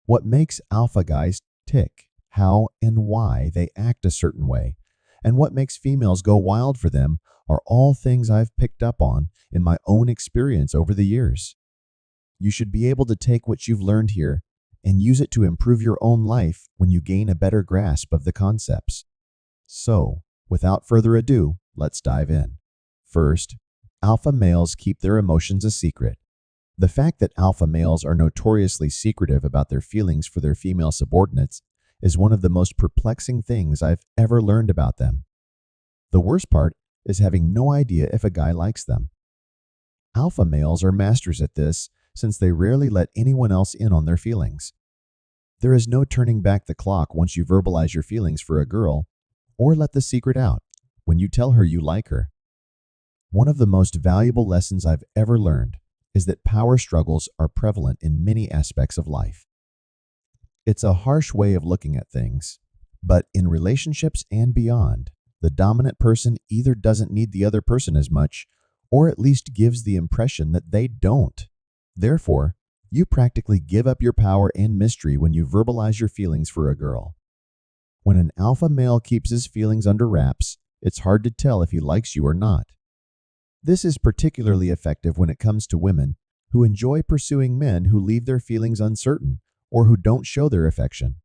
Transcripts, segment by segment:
What makes alpha guys tick, how and why they act a certain way, and what makes females go wild for them are all things I've picked up on in my own experience over the years. You should be able to take what you've learned here and use it to improve your own life when you gain a better grasp of the concepts. So, without further ado, let's dive in. First, alpha males keep their emotions a secret. The fact that alpha males are notoriously secretive about their feelings for their female subordinates is one of the most perplexing things I've ever learned about them. The worst part is having no idea if a guy likes them. Alpha males are masters at this since they rarely let anyone else in on their feelings. There is no turning back the clock once you verbalize your feelings for a girl or let the secret out when you tell her you like her. One of the most valuable lessons I've ever learned is that power struggles are prevalent in many aspects of life. It's a harsh way of looking at things, but in relationships and beyond, the dominant person either doesn't need the other person as much, or at least gives the impression that they don't. Therefore, you practically give up your power and mystery when you verbalize your feelings for a girl. When an alpha male keeps his feelings under wraps, it's hard to tell if he likes you or not. This is particularly effective when it comes to women who enjoy pursuing men who leave their feelings uncertain or who don't show their affection.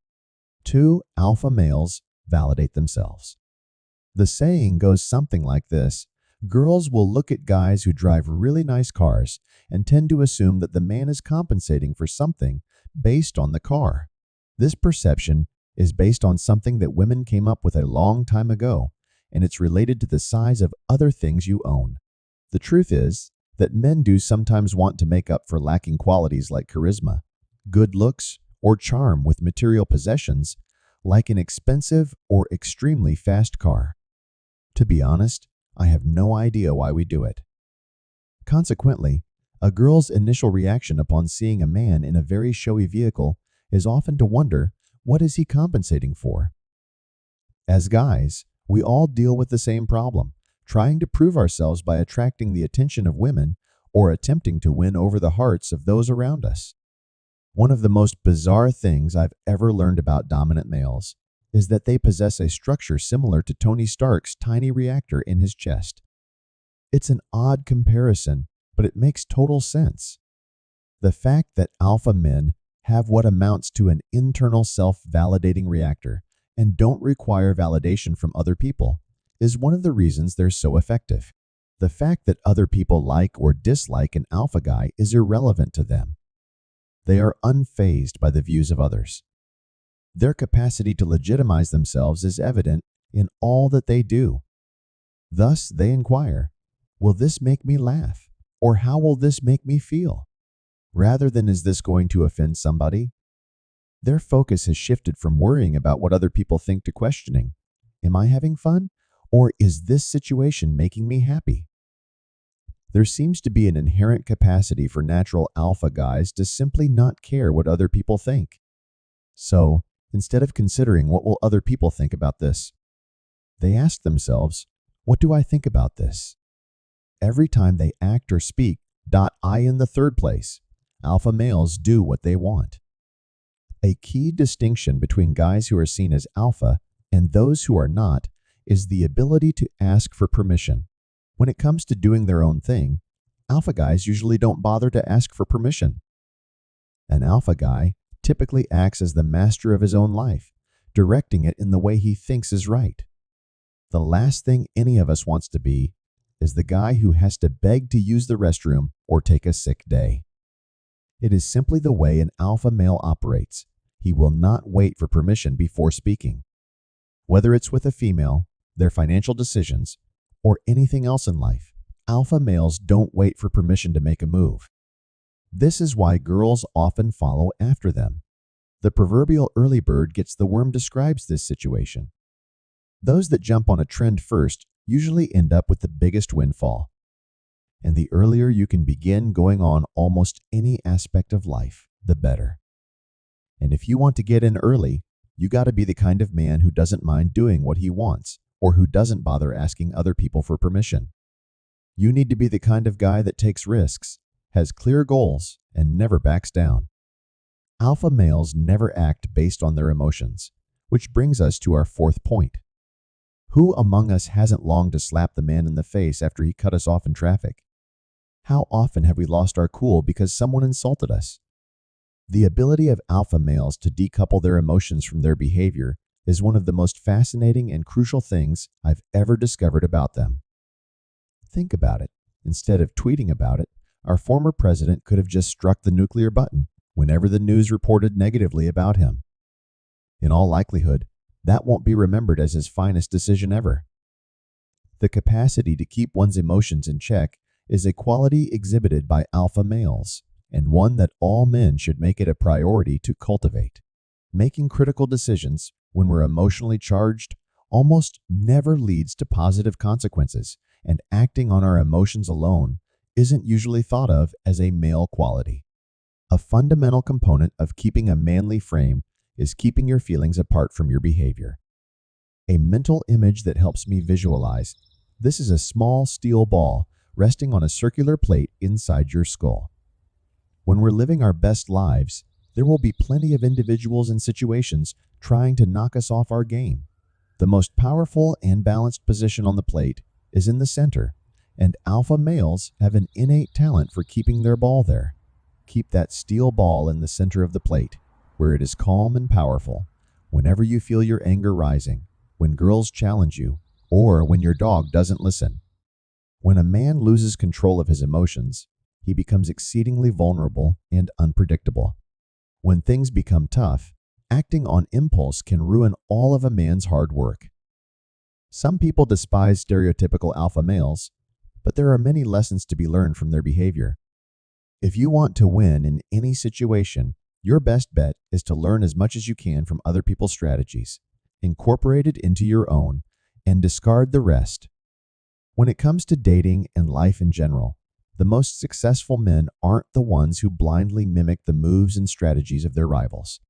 2 alpha males validate themselves. The saying goes something like this: girls will look at guys who drive really nice cars and tend to assume that the man is compensating for something based on the car. This perception is based on something that women came up with a long time ago, and it's related to the size of other things you own. The truth is that men do sometimes want to make up for lacking qualities like charisma, good looks, or charm with material possessions like an expensive or extremely fast car. To be honest, I have no idea why we do it. Consequently, a girl's initial reaction upon seeing a man in a very showy vehicle is often to wonder, what is he compensating for? As guys, we all deal with the same problem, trying to prove ourselves by attracting the attention of women or attempting to win over the hearts of those around us. One of the most bizarre things I've ever learned about dominant males is that they possess a structure similar to Tony Stark's tiny reactor in his chest. It's an odd comparison, but it makes total sense. The fact that alpha men have what amounts to an internal self-validating reactor and don't require validation from other people is one of the reasons they're so effective. The fact that other people like or dislike an alpha guy is irrelevant to them. They are unfazed by the views of others. Their capacity to legitimize themselves is evident in all that they do. Thus, they inquire, will this make me laugh? Or how will this make me feel? Rather than, is this going to offend somebody? Their focus has shifted from worrying about what other people think to questioning, am I having fun? Or is this situation making me happy? There seems to be an inherent capacity for natural alpha guys to simply not care what other people think. So, instead of considering what will other people think about this, they ask themselves, what do I think about this? Every time they act or speak, I in the third place, alpha males do what they want. A key distinction between guys who are seen as alpha and those who are not is the ability to ask for permission. When it comes to doing their own thing, alpha guys usually don't bother to ask for permission. An alpha guy typically acts as the master of his own life, directing it in the way he thinks is right. The last thing any of us wants to be is the guy who has to beg to use the restroom or take a sick day. It is simply the way an alpha male operates. He will not wait for permission before speaking. Whether it's with a female, their financial decisions, or anything else in life, alpha males don't wait for permission to make a move. This is why girls often follow after them. The proverbial early bird gets the worm describes this situation. Those that jump on a trend first usually end up with the biggest windfall. And the earlier you can begin going on almost any aspect of life, the better. And if you want to get in early, you got to be the kind of man who doesn't mind doing what he wants or who doesn't bother asking other people for permission. You need to be the kind of guy that takes risks, has clear goals, and never backs down. Alpha males never act based on their emotions, which brings us to our fourth point. Who among us hasn't longed to slap the man in the face after he cut us off in traffic? How often have we lost our cool because someone insulted us? The ability of alpha males to decouple their emotions from their behavior is one of the most fascinating and crucial things I've ever discovered about them. Think about it. Instead of tweeting about it, our former president could have just struck the nuclear button whenever the news reported negatively about him. In all likelihood, that won't be remembered as his finest decision ever. The capacity to keep one's emotions in check is a quality exhibited by alpha males, and one that all men should make it a priority to cultivate. Making critical decisions when we're emotionally charged almost never leads to positive consequences, and acting on our emotions alone isn't usually thought of as a male quality. A fundamental component of keeping a manly frame is keeping your feelings apart from your behavior. A mental image that helps me visualize: this is a small steel ball resting on a circular plate inside your skull. When we're living our best lives, there will be plenty of individuals and situations trying to knock us off our game. The most powerful and balanced position on the plate is in the center, and alpha males have an innate talent for keeping their ball there. Keep that steel ball in the center of the plate, where it is calm and powerful. Whenever you feel your anger rising, when girls challenge you, or when your dog doesn't listen. When a man loses control of his emotions, he becomes exceedingly vulnerable and unpredictable. When things become tough, acting on impulse can ruin all of a man's hard work. Some people despise stereotypical alpha males, but there are many lessons to be learned from their behavior. If you want to win in any situation, your best bet is to learn as much as you can from other people's strategies, incorporate it into your own, and discard the rest. When it comes to dating and life in general, the most successful men aren't the ones who blindly mimic the moves and strategies of their rivals.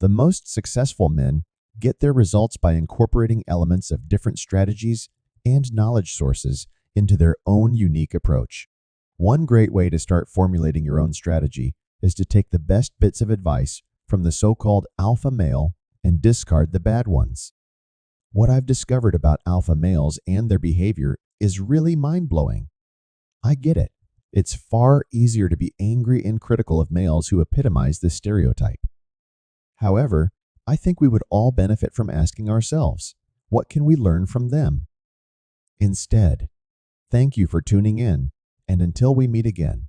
The most successful men get their results by incorporating elements of different strategies and knowledge sources into their own unique approach. One great way to start formulating your own strategy is to take the best bits of advice from the so-called alpha male and discard the bad ones. What I've discovered about alpha males and their behavior is really mind-blowing. I get it. It's far easier to be angry and critical of males who epitomize this stereotype. However, I think we would all benefit from asking ourselves, what can we learn from them? Instead, thank you for tuning in, and until we meet again,